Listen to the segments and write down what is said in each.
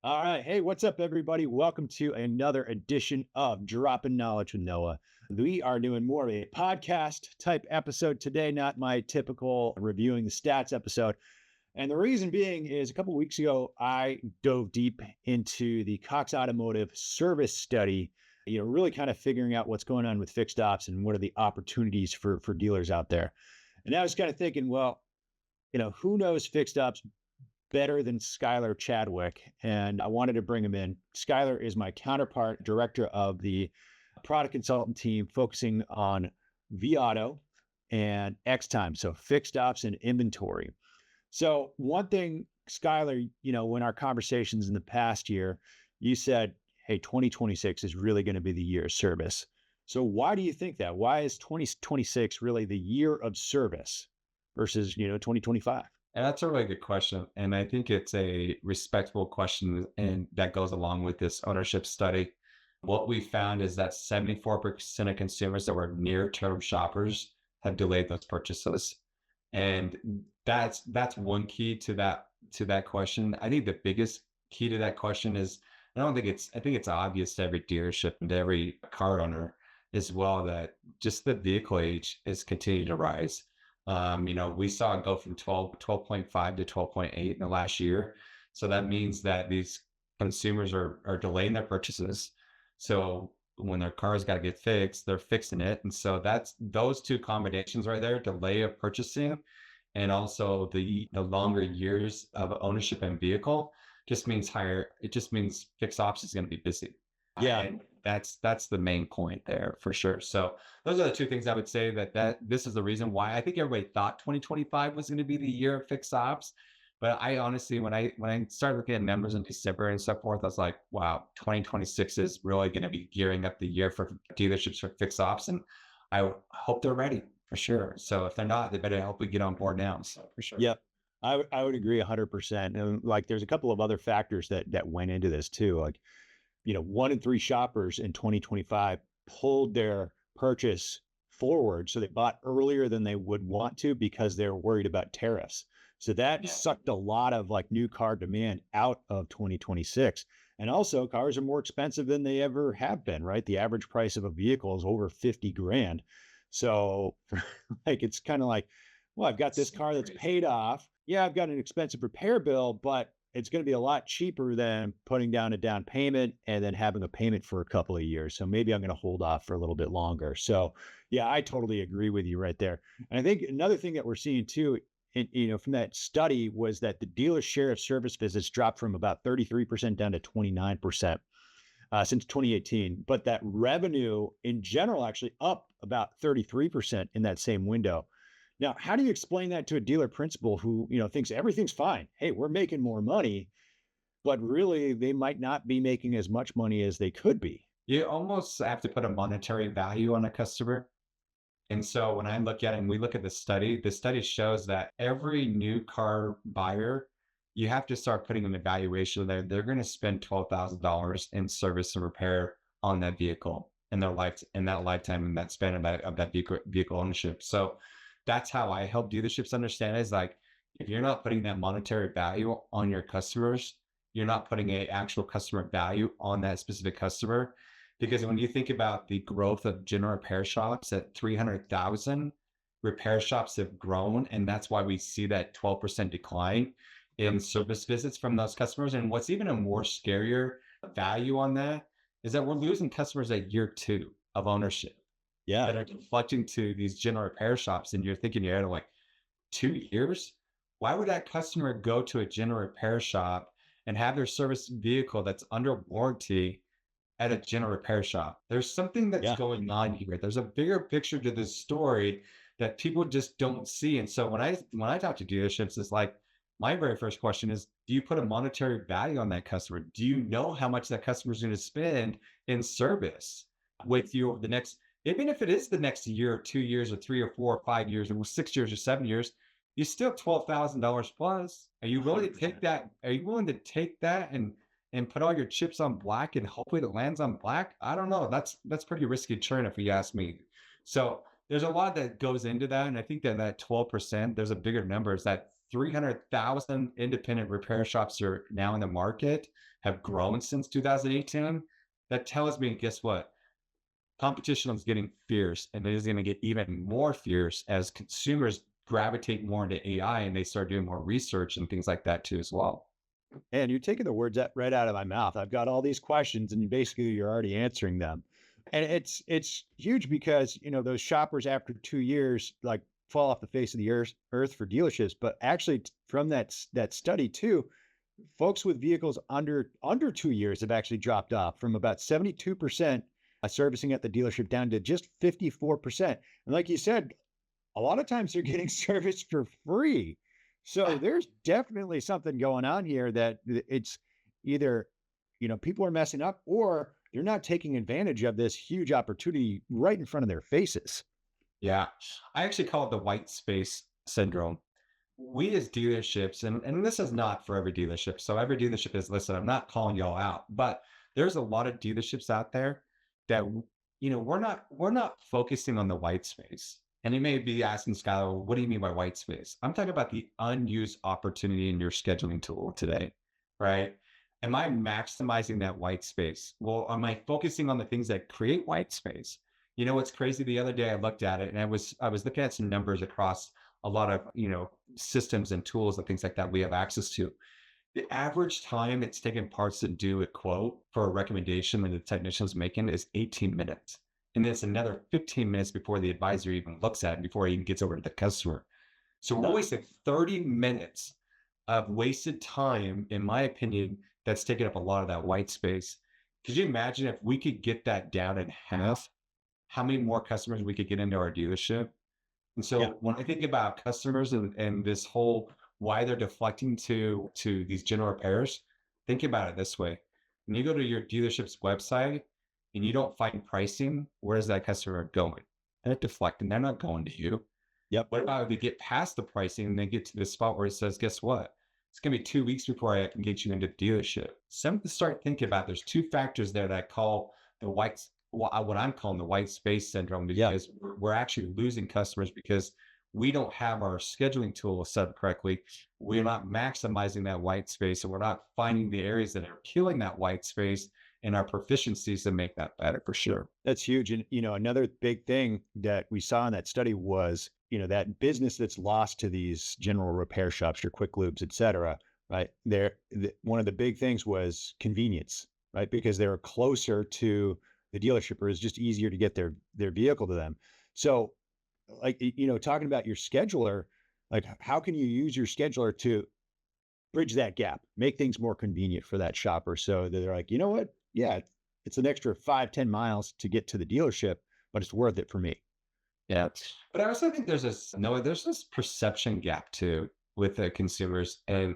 All right. Hey, what's up, everybody? Welcome to another edition of Droppin' Knowledge with Noah. We are doing more of a podcast type episode today, not my typical reviewing the stats episode. And the reason being is a couple of weeks ago, I dove deep into the Cox Automotive service study, really kind of figuring out what's going on with fixed ops and what are the opportunities for dealers out there. And I was kind of thinking, well, who knows fixed ops better than Skyler Chadwick? And I wanted to bring him in. Skyler is my counterpart, director of the product consultant team, focusing on vAuto and Xtime, so fixed ops and inventory. So one thing, Skyler, in our conversations in the past year, you said, hey, 2026 is really going to be the year of service. So why do you think that? Why is 2026 really the year of service versus, 2025? And that's a really good question. And I think it's a respectable question and that goes along with this ownership study. What we found is that 74% of consumers that were near-term shoppers have delayed those purchases. And that's one key to that question. I think the biggest key to that question is I think it's obvious to every dealership and to every car owner as well that just the vehicle age is continuing to rise. We saw it go from 12.5 to 12.8 in the last year. So that means that these consumers are delaying their purchases. So when their cars got to get fixed, they're fixing it. And so that's those two combinations right there, delay of purchasing and also the longer years of ownership and vehicle just means it just means fixed ops is going to be busy. Yeah. And that's the main point there for sure. So those are the two things I would say that this is the reason why I think everybody thought 2025 was going to be the year of fixed ops. But I honestly, when I started looking at numbers in December and so forth, I was like, wow, 2026 is really going to be gearing up the year for dealerships for fixed ops. And I hope they're ready for sure. So if they're not, they better help we get on board now. So for sure. Yep. I would agree 100%. And like, there's a couple of other factors that went into this too. Like, 1 in 3 shoppers in 2025 pulled their purchase forward. So they bought earlier than they would want to because they're worried about tariffs. So that Yeah. sucked a lot of like new car demand out of 2026. And also cars are more expensive than they ever have been, right? The average price of a vehicle is over 50 grand. So like, it's kind of like, well, I've got this It's car that's crazy. paid off. Yeah, I've got an expensive repair bill, but it's going to be a lot cheaper than putting down a down payment and then having a payment for a couple of years. So maybe I'm going to hold off for a little bit longer. So yeah, I totally agree with you right there. And I think another thing that we're seeing too, from that study was that the dealer share of service visits dropped from about 33% down to 29% since 2018. But that revenue in general actually up about 33% in that same window. Now, how do you explain that to a dealer principal who, thinks everything's fine? Hey, we're making more money, but really they might not be making as much money as they could be. You almost have to put a monetary value on a customer. And so when I look at it and we look at the study shows that every new car buyer, you have to start putting an evaluation there. They're going to spend $12,000 in service and repair on that vehicle in their life, in that lifetime, and that span of that vehicle ownership. So that's how I help dealerships understand is like, if you're not putting that monetary value on your customers, you're not putting a actual customer value on that specific customer. Because when you think about the growth of general repair shops at 300,000, repair shops have grown. And that's why we see that 12% decline in service visits from those customers. And what's even a more scarier value on that is that we're losing customers at year 2 of ownership Yeah. that are deflecting to these general repair shops. And you're thinking you're at like 2 years. Why would that customer go to a general repair shop and have their service vehicle that's under warranty at a general repair shop? There's something that's Yeah. going on here. There's a bigger picture to this story that people just don't see. And so when I talk to dealerships, it's like my very first question is, do you put a monetary value on that customer? Do you know how much that customer is going to spend in service with you over the next, even if it is the next year or 2 years or 3 or 4 or 5 years or 6 years or 7 years, you still $12,000 plus. Are you willing to take 100%. that? Are you willing to take that and put all your chips on black and hopefully it lands on black? I don't know. That's pretty risky churn if you ask me. So there's a lot that goes into that. And I think that 12%, there's a bigger number is that 300,000 independent repair shops are now in the market, have grown since 2018. That tells me, guess what? Competition is getting fierce, and it is going to get even more fierce as consumers gravitate more into AI and they start doing more research and things like that too as well. And you're taking the words right out of my mouth. I've got all these questions, and basically you're already answering them. And it's huge because those shoppers after 2 years like fall off the face of the earth for dealerships. But actually, from that study too, folks with vehicles under 2 years have actually dropped off from about 72% servicing at the dealership down to just 54%. And like you said, a lot of times they're getting serviced for free. So there's definitely something going on here that it's either, people are messing up or they're not taking advantage of this huge opportunity right in front of their faces. Yeah. I actually call it the white space syndrome. We as dealerships, and this is not for every dealership. So every dealership is, listen, I'm not calling y'all out, but there's a lot of dealerships out there that, we're not focusing on the white space. And you may be asking Skylar, well, what do you mean by white space? I'm talking about the unused opportunity in your scheduling tool today, right? Am I maximizing that white space? Well, am I focusing on the things that create white space? You know what's crazy? The other day I looked at it and I was looking at some numbers across a lot of systems and tools and things like that we have access to. The average time it's taken parts to do a quote for a recommendation that the technician's making is 18 minutes. And then it's another 15 minutes before the advisor even looks at it, before he even gets over to the customer. So we're wasting 30 minutes of wasted time, in my opinion, that's taking up a lot of that white space. Could you imagine if we could get that down in half, how many more customers we could get into our dealership? And Yeah. so when I think about customers and this whole why they're deflecting to these general repairs, think about it this way. When you go to your dealership's website and you don't find pricing, where is that customer going? They're deflecting. They're not going to you. Yep. What about if they get past the pricing and they get to the spot where it says, guess what? It's going to be 2 weeks before I can get you into the dealership. Something to start thinking about. There's two factors there that I call the what I'm calling the white space syndrome, Yeah. because we're actually losing customers because we don't have our scheduling tool set up correctly. We're not maximizing that white space, and we're not finding the areas that are killing that white space and our proficiencies to make that better for sure. That's huge. And, another big thing that we saw in that study was, that business that's lost to these general repair shops, your quick lubes, et cetera, right? One of the big things was convenience, right? Because they were closer to the dealership, or it's just easier to get their vehicle to them. So, like, talking about your scheduler, like, how can you use your scheduler to bridge that gap, make things more convenient for that shopper so that they're like, you know what? Yeah, it's an extra 5-10 miles to get to the dealership, but it's worth it for me. Yeah. But I also think there's this perception gap too with the consumers. And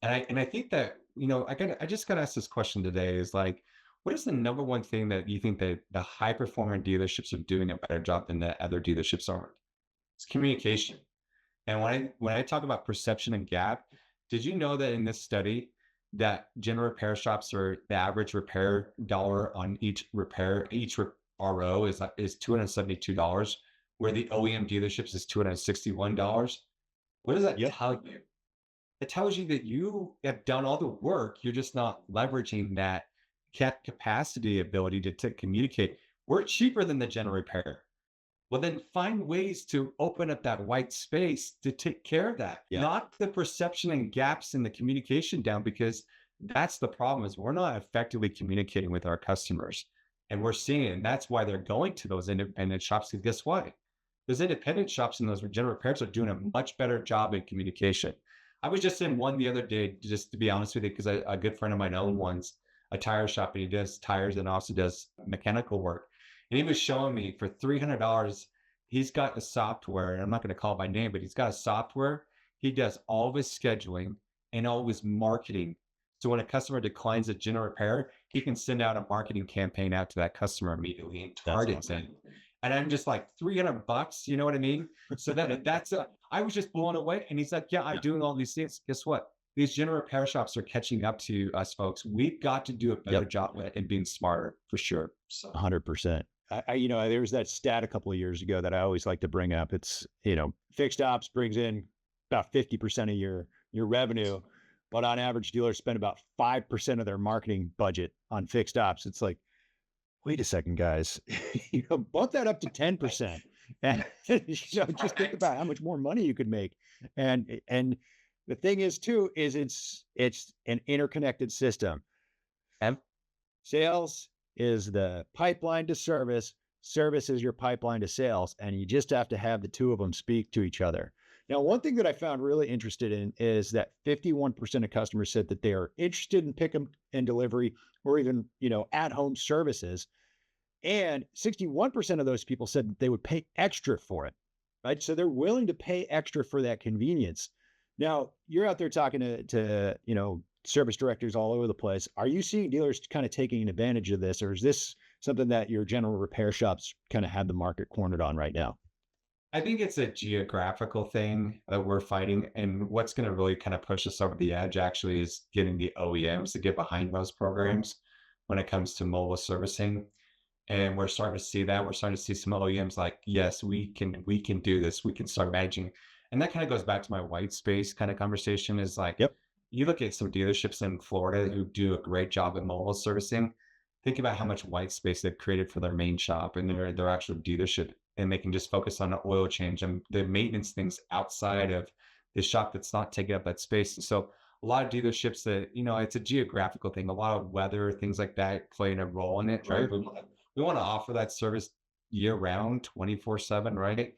I think that, I just got asked this question today is like, what is the number one thing that you think that the high performing dealerships are doing a better job than the other dealerships aren't? It's communication. And when I talk about perception and gap, did you know that in this study that general repair shops are the average repair dollar on each RO is $272, where the OEM dealerships is $261? What does that Yep. tell you? It tells you that you have done all the work. You're just not leveraging that capacity ability to communicate. We're cheaper than the general repair. Well, then find ways to open up that white space to take care of that, Yeah. knock the perception and gaps in the communication down, because that's the problem is we're not effectively communicating with our customers. And we're seeing it. And that's why they're going to those independent shops. Because guess what? Those independent shops and those general repairs are doing a much better job in communication. I was just in one the other day, just to be honest with you, because a good friend of mine owned one's a tire shop, and he does tires and also does mechanical work. And he was showing me for $300, he's got a software, and I'm not going to call it by name, but he's got a software. He does all of his scheduling and all of his marketing. So when a customer declines a general repair, he can send out a marketing campaign out to that customer immediately and That's target awesome. them. And I'm just like, $300, you know what I mean? So I was just blown away. And he's like, yeah, I'm Yeah. doing all these things. Guess what? These general repair shops are catching up to us folks. We've got to do a better Yep. job at and being smarter for sure. So 100%. There was that stat a couple of years ago that I always like to bring up. It's, fixed ops brings in about 50% of your revenue, but on average, dealers spend about 5% of their marketing budget on fixed ops. It's like, wait a second, guys, bump that up to 10%. And just think about how much more money you could make. And the thing is too, is it's an interconnected system. And Sales is the pipeline to service. Service is your pipeline to sales. And you just have to have the two of them speak to each other. Now, one thing that I found really interested in is that 51% of customers said that they are interested in pick and delivery or even, at home services. And 61% of those people said that they would pay extra for it, right? So they're willing to pay extra for that convenience. Now, you're out there talking to service directors all over the place. Are you seeing dealers kind of taking advantage of this, or is this something that your general repair shops kind of have the market cornered on right now? I think it's a geographical thing that we're fighting. And what's going to really kind of push us over the edge actually is getting the OEMs to get behind those programs when it comes to mobile servicing. And we're starting to see that. We're starting to see some OEMs like, yes, we can do this. We can start managing. And that kind of goes back to my white space kind of conversation is like, Yep. you look at some dealerships in Florida who do a great job at mobile servicing. Think about how much white space they've created for their main shop and their actual dealership, and they can just focus on an oil change and the maintenance things outside of the shop that's not taking up that space. And so a lot of dealerships that, it's a geographical thing, a lot of weather, things like that playing a role in it, right? We want to offer that service year round, 24/7, right?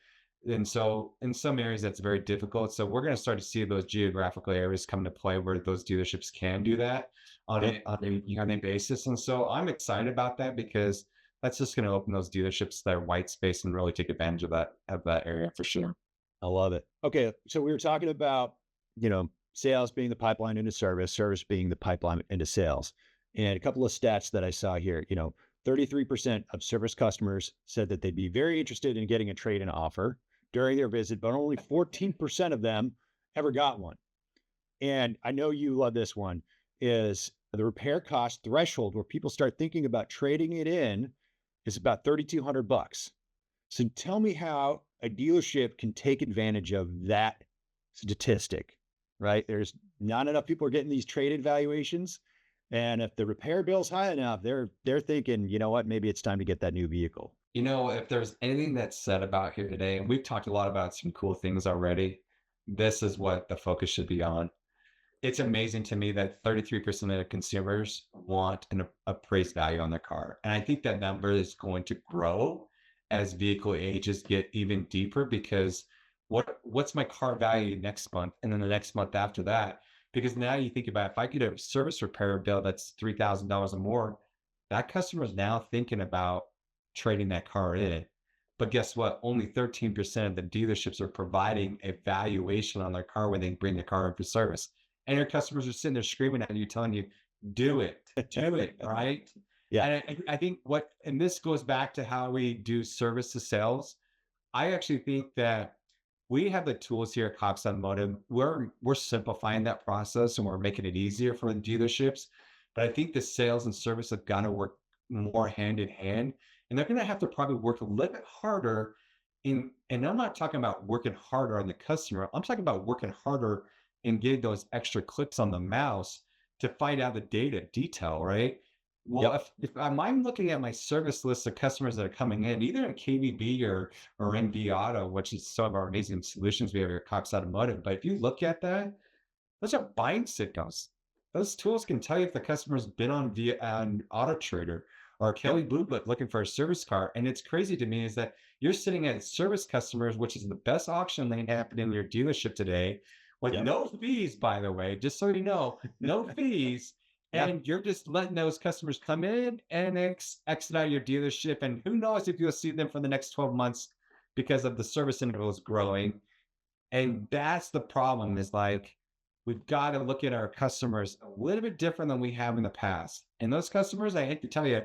And so in some areas that's very difficult. So we're going to start to see those geographical areas come to play where those dealerships can do that on a yearly basis. And so I'm excited about that because that's just going to open those dealerships their white space and really take advantage of that area for sure. I love it. Okay, so we were talking about, sales being the pipeline into service, service being the pipeline into sales. And a couple of stats that I saw here, 33% of service customers said that they'd be very interested in getting a trade-in offer during their visit, but only 14% of them ever got one. And I know you love this one, is the repair cost threshold where people start thinking about trading it in is about $3,200. So tell me how a dealership can take advantage of that statistic, right? There's not enough people are getting these trade-in valuations. And if the repair bill's high enough, they're thinking, you know what, maybe it's time to get that new vehicle. If there's anything that's said about here today, and we've talked a lot about some cool things already, this is what the focus should be on. It's amazing to me that 33% of consumers want an appraised value on their car. And I think that number is going to grow as vehicle ages get even deeper because what's my car value next month and then the next month after that? Because now you think about if I get a service repair bill that's $3,000 or more, that customer is now thinking about trading that car in. But guess what? Only 13% of the dealerships are providing a valuation on their car when they bring the car in for service. And your customers are sitting there screaming at you, telling you, do it, right? Yeah. And I think and this goes back to how we do service to sales. I actually think that we have the tools here at Cox Automotive. We're simplifying that process and we're making it easier for the dealerships. But I think the sales and service have got to work more hand in hand. And they're going to have to probably work a little bit harder and I'm not talking about working harder on the customer. I'm talking about working harder and getting those extra clicks on the mouse to find out the data detail, right? Well, Yep. if I'm looking at my service list of customers that are coming in, either in KBB or in vAuto, which is some of our amazing solutions we have here at Cox Automotive. But if you look at that, those are buying signals. Those tools can tell you if the customer's been on Auto Trader or Kelly Blue Book looking for a service car. And it's crazy to me is that you're sitting at service customers, which is the best auction lane happening in your dealership today, with Yep. no fees, by the way, just so you know, no fees. Yeah. And you're just letting those customers come in and exit out your dealership. And who knows if you'll see them for the next 12 months because of the service intervals growing. And that's the problem is like, we've got to look at our customers a little bit different than we have in the past. And those customers, I hate to tell you,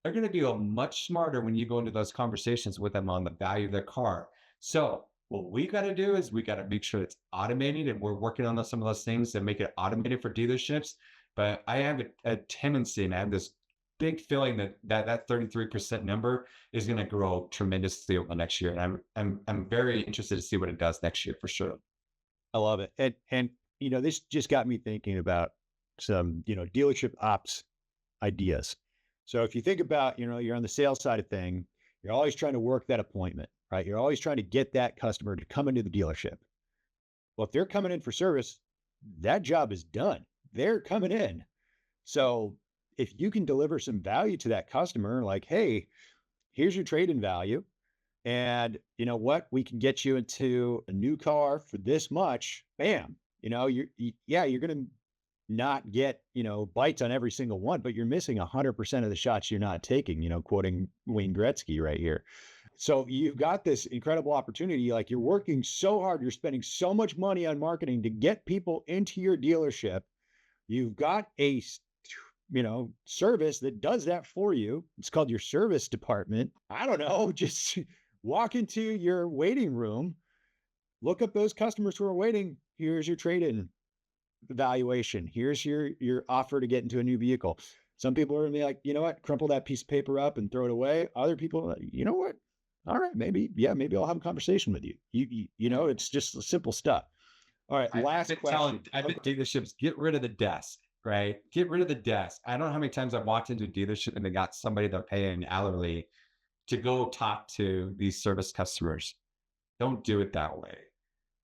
are going to be much smarter when you go into those conversations with them on the value of their car. So what we got to do is we got to make sure it's automated, and we're working on some of those things to make it automated for dealerships. But I have a tendency, and I have this big feeling that 33% number is going to grow tremendously over next year. And I'm very interested to see what it does next year for sure. I love it. And this just got me thinking about some, dealership ops ideas. So if you think about, you're on the sales side of thing, you're always trying to work that appointment, right? You're always trying to get that customer to come into the dealership. Well, if they're coming in for service, that job is done. They're coming in. So if you can deliver some value to that customer, like, hey, here's your trade-in value. And you know what? We can get you into a new car for this much. Bam. You're going to not get, bites on every single one, but you're missing 100% of the shots you're not taking, quoting Wayne Gretzky right here. So you've got this incredible opportunity. Like you're working so hard, you're spending so much money on marketing to get people into your dealership. You've got service that does that for you. It's called your service department. I don't know, just walk into your waiting room, look up those customers who are waiting. Here's your trade-in evaluation. Here's your offer to get into a new vehicle. Some people are gonna be like, you know what, crumple that piece of paper up and throw it away. Other people are like, you know what? All right, maybe I'll have a conversation with you. It's just simple stuff. All right, last question. I've been dealerships, get rid of the desk, right? Get rid of the desk. I don't know how many times I've walked into a dealership and they got somebody they're paying hourly to go talk to these service customers. Don't do it that way.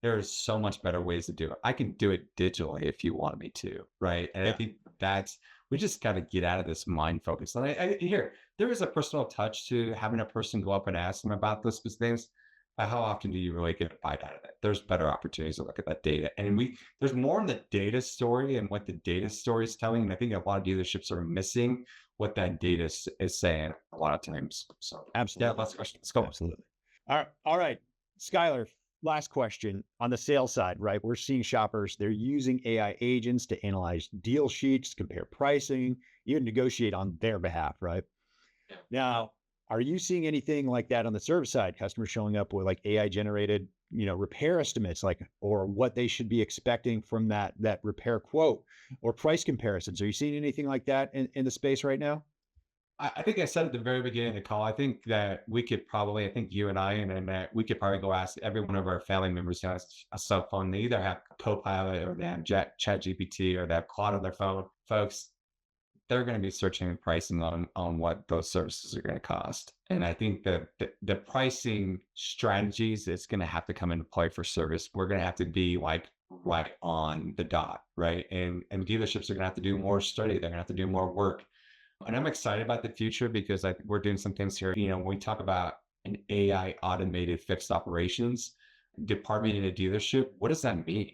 There's so much better ways to do it. I can do it digitally if you want me to, right? And I think we just got to get out of this mind focus. And there is a personal touch to having a person go up and ask them about those things. But how often do you really get a bite out of it? There's better opportunities to look at that data. And there's more in the data story and what the data story is telling. And I think a lot of dealerships are missing what that data is saying a lot of times. So absolutely. Yeah, last question. Let's go. Absolutely. All right. Skyler, last question on the sales side, right? We're seeing shoppers, they're using AI agents to analyze deal sheets, compare pricing, even negotiate on their behalf, right? Yeah. Now, are you seeing anything like that on the service side? Customers showing up with like AI generated, repair estimates, or what they should be expecting from that repair quote or price comparisons. Are you seeing anything like that in the space right now? I think I said at the very beginning of the call, I think that I think you and I and Matt, we could probably go ask every one of our family members who has a cell phone. They either have Copilot or they have Chat GPT or they have Claude on their phone. Folks, they're going to be searching and pricing on what those services are going to cost. And I think that the pricing strategies is going to have to come into play for service. We're going to have to be like right on the dot, right? And dealerships are going to have to do more study. They're going to have to do more work. And I'm excited about the future because we're doing some things here. When we talk about an AI automated fixed operations department in a dealership, what does that mean?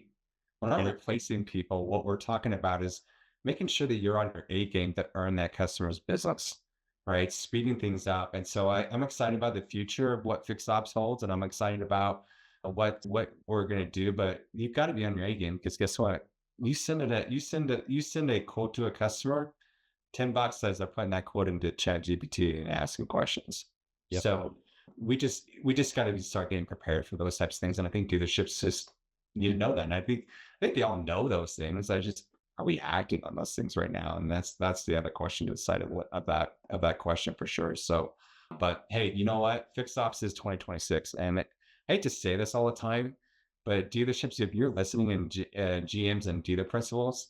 We're not replacing people. What we're talking about is making sure that you're on your A game to earn that customer's business, right? Speeding things up. And so I'm excited about the future of what fixed ops holds, and I'm excited about what we're going to do. But you've got to be on your A game because guess what? You send a quote to a customer. $10 says they're putting that quote into Chat GPT and asking questions. Yep. So we just got to start getting prepared for those types of things. And I think dealerships just need to know that. And I think they all know those things. Are we acting on those things right now? And that's the other question to decide of that question for sure. So, but hey, you know what? Fixed ops is 2026. And I hate to say this all the time, but dealerships, if you're listening in GMs and dealer principals,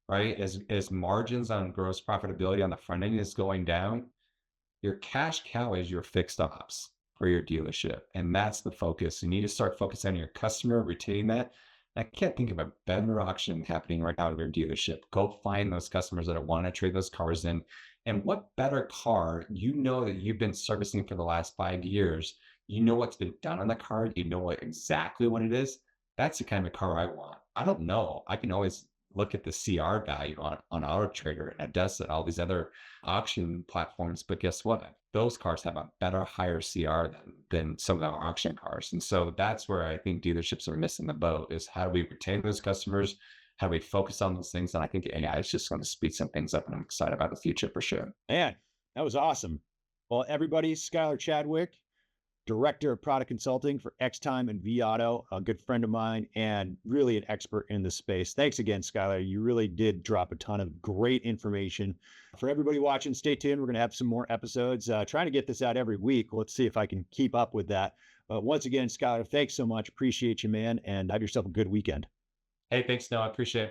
right? As margins on gross profitability on the front end is going down, your cash cow is your fixed ops for your dealership. And that's the focus. You need to start focusing on your customer, retaining that. I can't think of a better auction happening right out of your dealership. Go find those customers that want to trade those cars in. And what better car, that you've been servicing for the last 5 years, what's been done on the car, exactly what it is. That's the kind of car I want. I don't know. I can always look at the CR value on AutoTrader, and it does it all these other auction platforms. But guess what? Those cars have a better, higher CR than some of the auction cars. And so that's where I think dealerships are missing the boat is how do we retain those customers? How do we focus on those things? And I think AI is just going to speed some things up, and I'm excited about the future for sure. Man, that was awesome. Well, everybody, Skyler Chadwick, Director of Product Consulting for Xtime and vAuto, a good friend of mine and really an expert in the space. Thanks again, Skyler. You really did drop a ton of great information. For everybody watching, stay tuned. We're going to have some more episodes. Trying to get this out every week. Let's see if I can keep up with that. But once again, Skyler, thanks so much. Appreciate you, man, and have yourself a good weekend. Hey, thanks, Noah. I appreciate it.